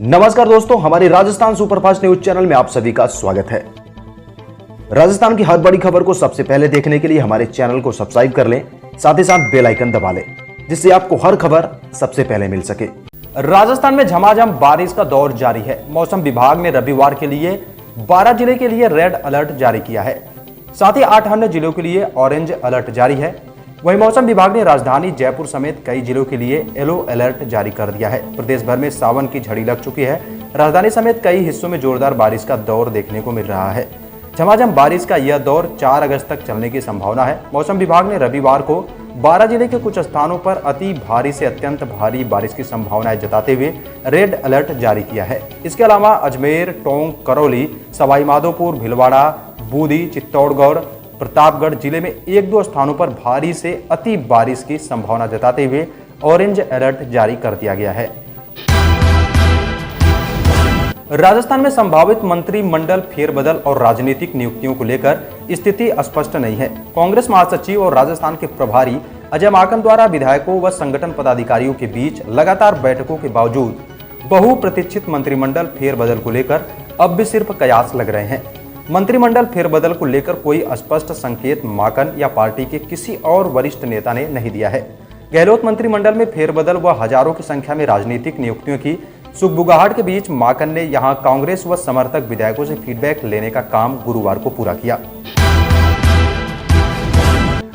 नमस्कार दोस्तों, हमारे राजस्थान सुपरफास्ट न्यूज चैनल में आप सभी का स्वागत है। राजस्थान की हर बड़ी खबर को सबसे पहले देखने के लिए हमारे चैनल को सब्सक्राइब कर लें, साथ ही साथ बेल आइकन दबा लें, जिससे आपको हर खबर सबसे पहले मिल सके। राजस्थान में झमाझम बारिश का दौर जारी है। मौसम विभाग ने रविवार के लिए 12 जिले के लिए रेड अलर्ट जारी किया है, साथ ही 8 अन्य जिलों के लिए ऑरेंज अलर्ट जारी है। वहीं मौसम विभाग ने राजधानी जयपुर समेत कई जिलों के लिए येलो अलर्ट जारी कर दिया है। प्रदेश भर में सावन की झड़ी लग चुकी है। राजधानी समेत कई हिस्सों में जोरदार बारिश का दौर देखने को मिल रहा है। झमाझम बारिश का यह दौर 4 अगस्त तक चलने की संभावना है। मौसम विभाग ने रविवार को 12 जिले के कुछ स्थानों पर अति भारी से अत्यंत भारी बारिश की संभावनाएं जताते हुए रेड अलर्ट जारी किया है। इसके अलावा अजमेर, टोंक, करौली, सवाई माधोपुर, भीलवाड़ा, बूंदी, चित्तौड़गढ़, प्रतापगढ़ जिले में 1-2 स्थानों पर भारी से अति बारिश की संभावना जताते हुए ऑरेंज अलर्ट जारी कर दिया गया है। राजस्थान में संभावित मंत्रिमंडल फेरबदल और राजनीतिक नियुक्तियों को लेकर स्थिति स्पष्ट नहीं है। कांग्रेस महासचिव और राजस्थान के प्रभारी अजय माकन द्वारा विधायकों व संगठन पदाधिकारियों के बीच लगातार बैठकों के बावजूद बहुप्रतीक्षित मंत्रिमंडल फेरबदल को लेकर अब भी सिर्फ कयास लग रहे हैं। मंत्रिमंडल फेरबदल को लेकर कोई स्पष्ट संकेत माकन या पार्टी के किसी और वरिष्ठ नेता ने नहीं दिया है। गहलोत मंत्रिमंडल में फेरबदल व हजारों की संख्या में राजनीतिक नियुक्तियों की सुगबुगाहट के बीच माकन ने यहां कांग्रेस व समर्थक विधायकों से फीडबैक लेने का काम गुरुवार को पूरा किया।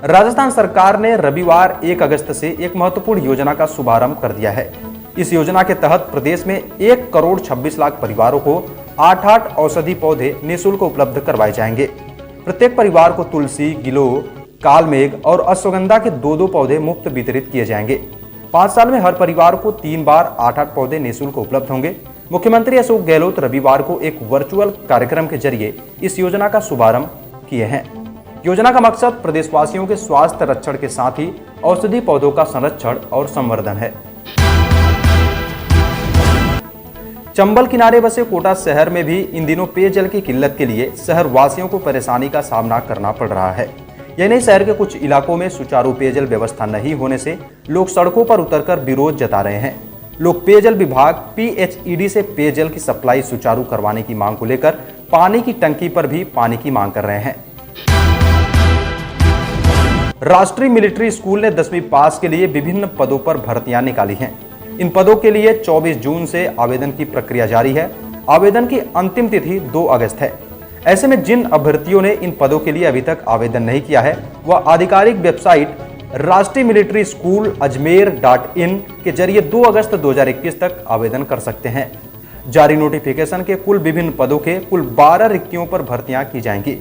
राजस्थान सरकार ने रविवार 1 अगस्त से एक महत्वपूर्ण योजना का शुभारंभ कर दिया है। इस योजना के तहत प्रदेश में 1 करोड़ 26 लाख परिवारों को 8 औषधि पौधे निःशुल्क उपलब्ध करवाए जाएंगे। प्रत्येक परिवार को तुलसी, गिलोय, कालमेघ और अश्वगंधा के 2-2 पौधे मुफ्त वितरित किए जाएंगे। 5 साल में हर परिवार को 3 बार 8 पौधे निःशुल्क उपलब्ध होंगे। मुख्यमंत्री अशोक गहलोत रविवार को एक वर्चुअल कार्यक्रम के जरिए इस योजना का शुभारंभ किए हैं। योजना का मकसद प्रदेशवासियों के स्वास्थ्य रक्षण के साथ ही औषधि पौधों का संरक्षण और संवर्धन है। चंबल किनारे बसे कोटा शहर में भी इन दिनों पेयजल की किल्लत के लिए शहर वासियों को परेशानी का सामना करना पड़ रहा है। यह नहीं, शहर के कुछ इलाकों में सुचारू पेयजल व्यवस्था नहीं होने से लोग सड़कों पर उतरकर विरोध जता रहे हैं। लोग पेयजल विभाग PHED से पेयजल की सप्लाई सुचारू करवाने की मांग को लेकर पानी की टंकी पर भी पानी की मांग कर रहे हैं। राष्ट्रीय मिलिट्री स्कूल ने 10वीं पास के लिए विभिन्न पदों पर भर्तियां निकाली हैं। इन पदों के लिए 24 जून से आवेदन की प्रक्रिया जारी है। आवेदन की अंतिम तिथि 2 अगस्त है। ऐसे में जिन अभ्यर्थियों ने इन पदों के लिए अभी तक आवेदन नहीं किया है, वह आधिकारिक वेबसाइट राष्ट्रीय मिलिट्री स्कूल ajmer.in के जरिए 2 अगस्त 2021 तक आवेदन कर सकते हैं। जारी नोटिफिकेशन के कुल विभिन्न पदों के कुल 12 रिक्तियों पर भर्तियां की जाएंगी।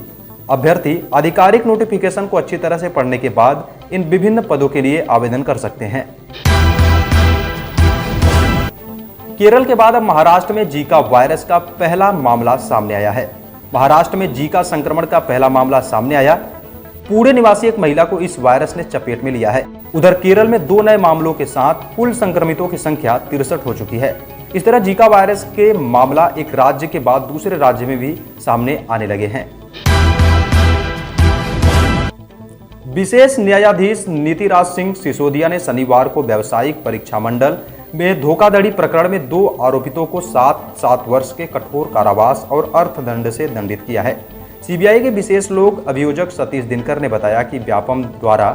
अभ्यर्थी आधिकारिक नोटिफिकेशन को अच्छी तरह से पढ़ने के बाद इन विभिन्न पदों के लिए आवेदन कर सकते हैं। केरल के बाद अब महाराष्ट्र में जीका वायरस का पहला मामला सामने आया है। महाराष्ट्र में जीका संक्रमण का पहला मामला सामने आया। पुणे निवासी एक महिला को इस वायरस ने चपेट में लिया है। उधर केरल में 2 नए मामलों के साथ कुल संक्रमितों की संख्या 63 हो चुकी है। इस तरह जीका वायरस के मामला एक राज्य के बाद दूसरे राज्य में भी सामने आने लगे हैं। विशेष न्यायाधीश नीतिराज सिंह सिसोदिया ने शनिवार को व्यावसायिक परीक्षा मंडल में धोखाधड़ी प्रकरण में 2 आरोपितों को 7 वर्ष के कठोर कारावास और अर्थदंड से दंडित किया है। सीबीआई के विशेष लोक अभियोजक सतीश दिनकर ने बताया कि व्यापम द्वारा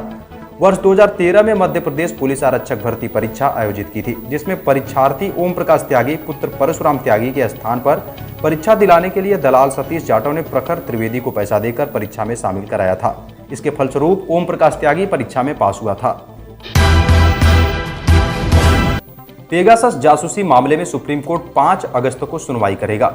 वर्ष 2013 में मध्य प्रदेश पुलिस आरक्षक भर्ती परीक्षा आयोजित की थी, जिसमें परीक्षार्थी ओम प्रकाश त्यागी पुत्र परशुराम त्यागी के स्थान पर परीक्षा दिलाने के लिए दलाल सतीश जाटव ने प्रखर त्रिवेदी को पैसा देकर परीक्षा में शामिल कराया था। इसके फलस्वरूप ओम प्रकाश त्यागी परीक्षा में पास हुआ था। पेगासस जासूसी मामले में सुप्रीम कोर्ट 5 अगस्त को सुनवाई करेगा।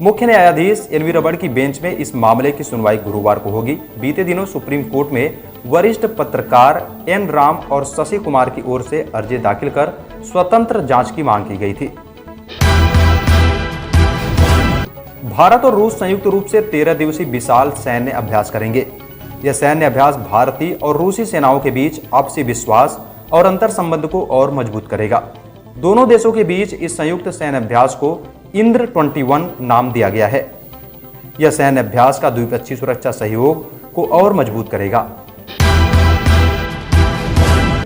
मुख्य न्यायाधीश एनवी रमण की बेंच में इस मामले की सुनवाई गुरुवार को होगी। बीते दिनों सुप्रीम कोर्ट में वरिष्ठ पत्रकार एन राम और शशि कुमार की ओर से अर्जी दाखिल कर स्वतंत्र जांच की मांग की गई थी। भारत और रूस संयुक्त रूप से 13 दिवसीय विशाल सैन्य अभ्यास करेंगे। यह सैन्य अभ्यास भारतीय और रूसी सेनाओं के बीच आपसी विश्वास और अंतर संबंध को और मजबूत करेगा। दोनों देशों के बीच इस संयुक्त सैन्य अभ्यास को इंद्र 21 नाम दिया गया है। यह सैन्य अभ्यास का द्विपक्षीय सुरक्षा सहयोग को और मजबूत करेगा।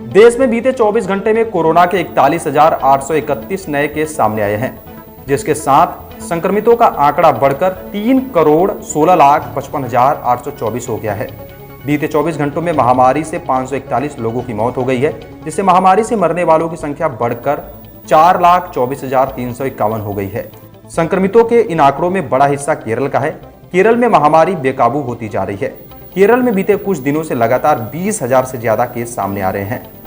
देश में बीते 24 घंटे में कोरोना के 41,831 नए केस सामने आए हैं, जिसके साथ संक्रमितों का आंकड़ा बढ़कर 3,16,55,824 हो गया है। बीते 24 घंटों में महामारी से 541 लोगों की मौत हो गई है, जिससे महामारी से मरने वालों की संख्या बढ़कर 4,24,351 हो गई है। संक्रमितों के इन आंकड़ों में बड़ा हिस्सा केरल का है। केरल में महामारी बेकाबू होती जा रही है। केरल में बीते कुछ दिनों से लगातार 20,000 से ज्यादा केस सामने आ रहे हैं।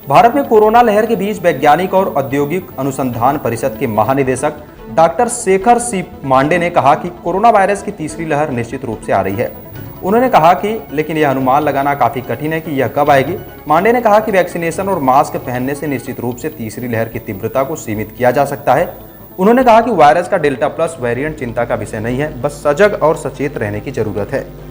भारत में कोरोना लहर के बीच वैज्ञानिक और औद्योगिक अनुसंधान परिषद के महानिदेशक डॉक्टर शेखर सी मांडे ने कहा कि कोरोना वायरस की तीसरी लहर निश्चित रूप से आ रही है। उन्होंने कहा कि लेकिन यह अनुमान लगाना काफी कठिन है कि यह कब आएगी। मांडे ने कहा कि वैक्सीनेशन और मास्क पहनने से निश्चित रूप से तीसरी लहर की तीव्रता को सीमित किया जा सकता है। उन्होंने कहा कि वायरस का डेल्टा प्लस वेरिएंट चिंता का विषय नहीं है, बस सजग और सचेत रहने की जरूरत है।